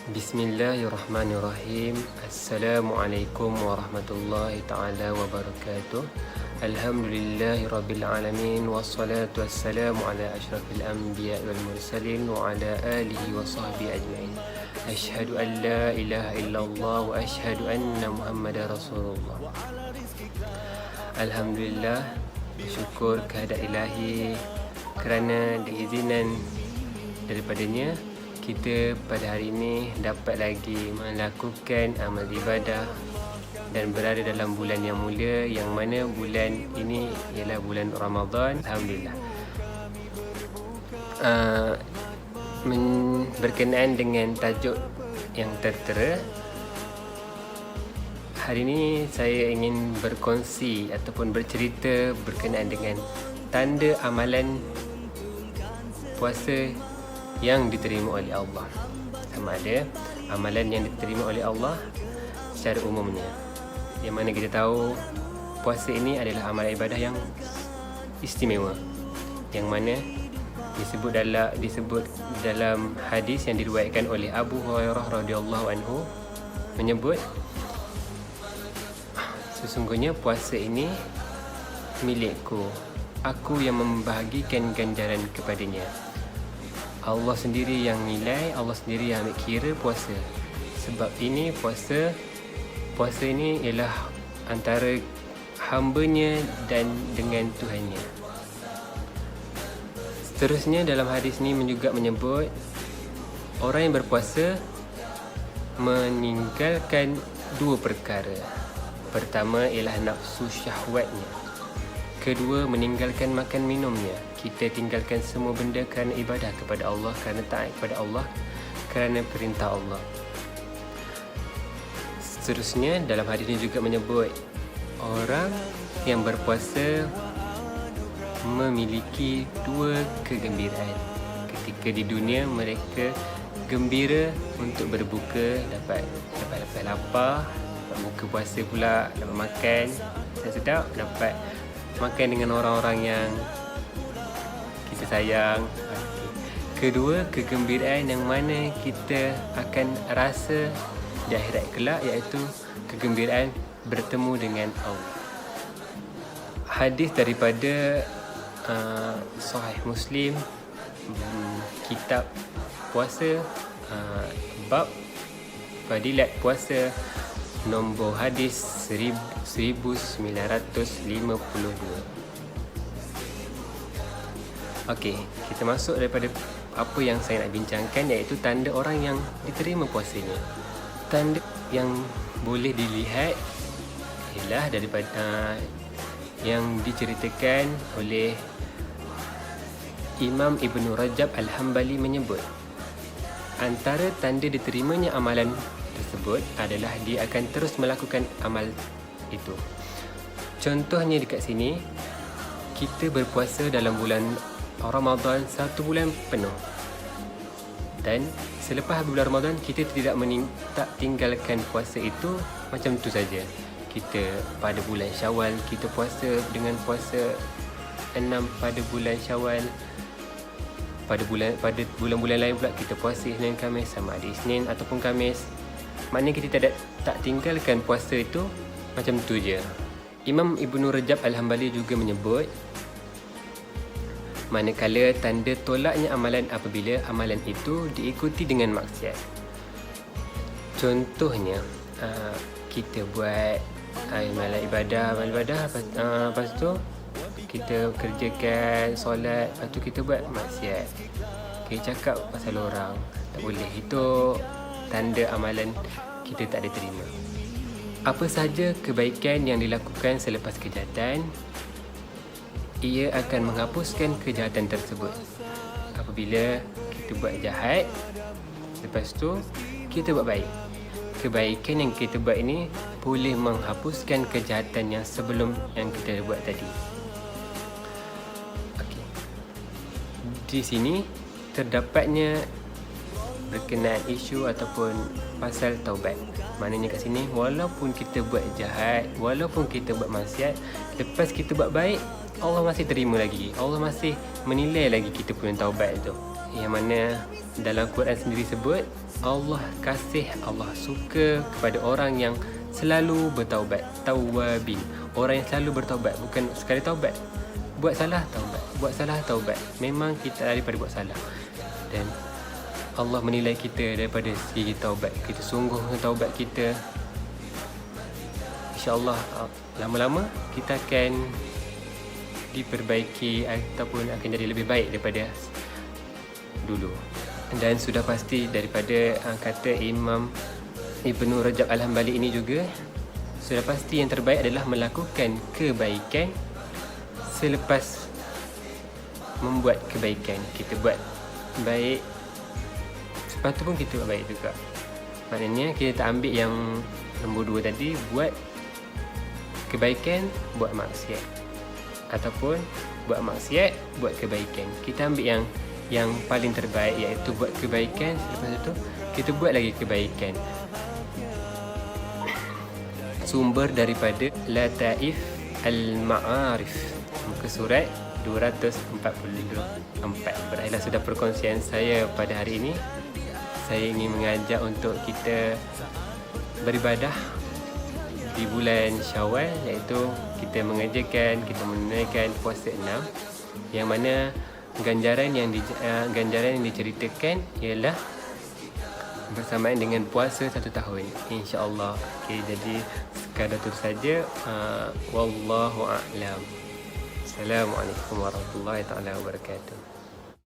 Bismillahirrahmanirrahim. Assalamualaikum warahmatullahi ta'ala wabarakatuh. Alhamdulillahirabbil alamin wassalatu wassalamu ala asyrafil anbiya'i wal mursalin wa ala alihi wa sahbihi ajma'in. Asyhadu an la ilaha illallah wa asyhadu anna Muhammadar Rasulullah. Alhamdulillah, syukur kehadirat ilahi kerana diizinan daripadanya kita pada hari ini dapat lagi melakukan amal ibadah dan berada dalam bulan yang mulia, yang mana bulan ini ialah bulan Ramadan. Alhamdulillah. Berkenaan dengan tajuk yang tertera, hari ini saya ingin berkongsi ataupun bercerita berkenaan dengan tanda amalan puasa yang diterima oleh Allah. Sama ada amalan yang diterima oleh Allah secara umumnya, yang mana kita tahu puasa ini adalah amalan ibadah yang istimewa, yang mana disebut dalam hadis yang diriwayatkan oleh Abu Hurairah radhiyallahu anhu, menyebut sesungguhnya puasa ini milikku, aku yang membahagikan ganjaran kepadanya. Allah sendiri yang nilai, Allah sendiri yang ambil kira puasa. Sebab ini puasa ini ialah antara hambanya dan dengan Tuhannya. Seterusnya dalam hadis ini juga menyebut orang yang berpuasa meninggalkan dua perkara. Pertama ialah nafsu syahwatnya. Kedua, meninggalkan makan minumnya. Kita tinggalkan semua benda kerana ibadah kepada Allah, kerana taat kepada Allah, kerana perintah Allah. Seterusnya dalam hadis ini juga menyebut orang yang berpuasa memiliki dua kegembiraan. Ketika di dunia mereka gembira untuk berbuka, dapat lapar, dapat buka puasa pula, dapat makan sedap, dapat makan dengan orang-orang yang kita sayang. Kedua, kegembiraan yang mana kita akan rasa di akhirat kelak, iaitu kegembiraan bertemu dengan Allah. Hadis daripada Sahih Muslim, kitab puasa, bab fadilat puasa, nombor hadis 1952. Okey, kita masuk daripada apa yang saya nak bincangkan, iaitu tanda orang yang diterima puasanya. Tanda yang boleh dilihat ialah daripada yang diceritakan oleh Imam Ibn Rajab Al-Hambali, menyebut antara tanda diterimanya amalan tersebut adalah dia akan terus melakukan amal itu. Contohnya dekat sini, kita berpuasa dalam bulan Ramadan 1 bulan penuh, dan selepas bulan Ramadan kita tidak tinggalkan puasa itu macam tu saja. Kita pada bulan Syawal kita puasa dengan puasa 6 pada bulan Syawal. Pada bulan-bulan lain pula kita puasa Isnin Khamis, sama ada Isnin ataupun Khamis. Maknanya kita tak tinggalkan puasa itu macam tu je. Imam Ibn Rajab Al-Hambali juga menyebut manakala tanda tolaknya amalan apabila amalan itu diikuti dengan maksiat. Contohnya, kita buat amal ibadah, lepas tu kita kerjakan solat, lepas tu kita buat maksiat, kita cakap pasal orang, tak boleh. Itu tanda amalan kita tak diterima. Apa sahaja kebaikan yang dilakukan selepas kejahatan, ia akan menghapuskan kejahatan tersebut. Apabila kita buat jahat, lepas tu kita buat baik, kebaikan yang kita buat ini boleh menghapuskan kejahatan yang sebelum yang kita buat tadi. Okey. Di sini terdapatnya berkenaan isu ataupun pasal taubat. Maknanya kat sini, walaupun kita buat jahat, walaupun kita buat maksiat, lepas kita buat baik, Allah masih terima lagi, Allah masih menilai lagi kita punya taubat itu. yang mana dalam Quran sendiri sebut Allah kasih, Allah suka kepada orang yang selalu bertaubat, tawwabin. Orang yang selalu bertaubat, bukan sekali taubat. Buat salah taubat, buat salah taubat. Memang kita daripada buat salah. Dan Allah menilai kita daripada segi taubat kita, sungguh taubat kita. InsyaAllah lama-lama kita akan diperbaiki ataupun akan jadi lebih baik daripada dulu. Dan sudah pasti daripada kata Imam Ibnu Rajab Al-Hambali ini juga, sudah pasti yang terbaik adalah melakukan kebaikan selepas membuat kebaikan. Kita buat baik, lepas tu pun kita buat baik juga. Maknanya kita tak ambil yang nombor 2 tadi, buat kebaikan, buat maksiat, ataupun buat maksiat, buat kebaikan. Kita ambil yang paling terbaik, iaitu buat kebaikan, lepas itu kita buat lagi kebaikan. Sumber daripada Lataif Al-Ma'arif, muka surat 244. Berakhirlah sudah perkongsian saya pada hari ini. Saya ingin mengajak untuk kita beribadah di bulan Syawal, iaitu kita mengerjakan, kita menunaikan puasa 6, yang mana ganjaran yang diceritakan ialah bersamaan dengan puasa 1 tahun, insya-Allah. Okey, jadi sekadar itu saja. Wallahu a'lam. Assalamualaikum warahmatullahi taala wabarakatuh.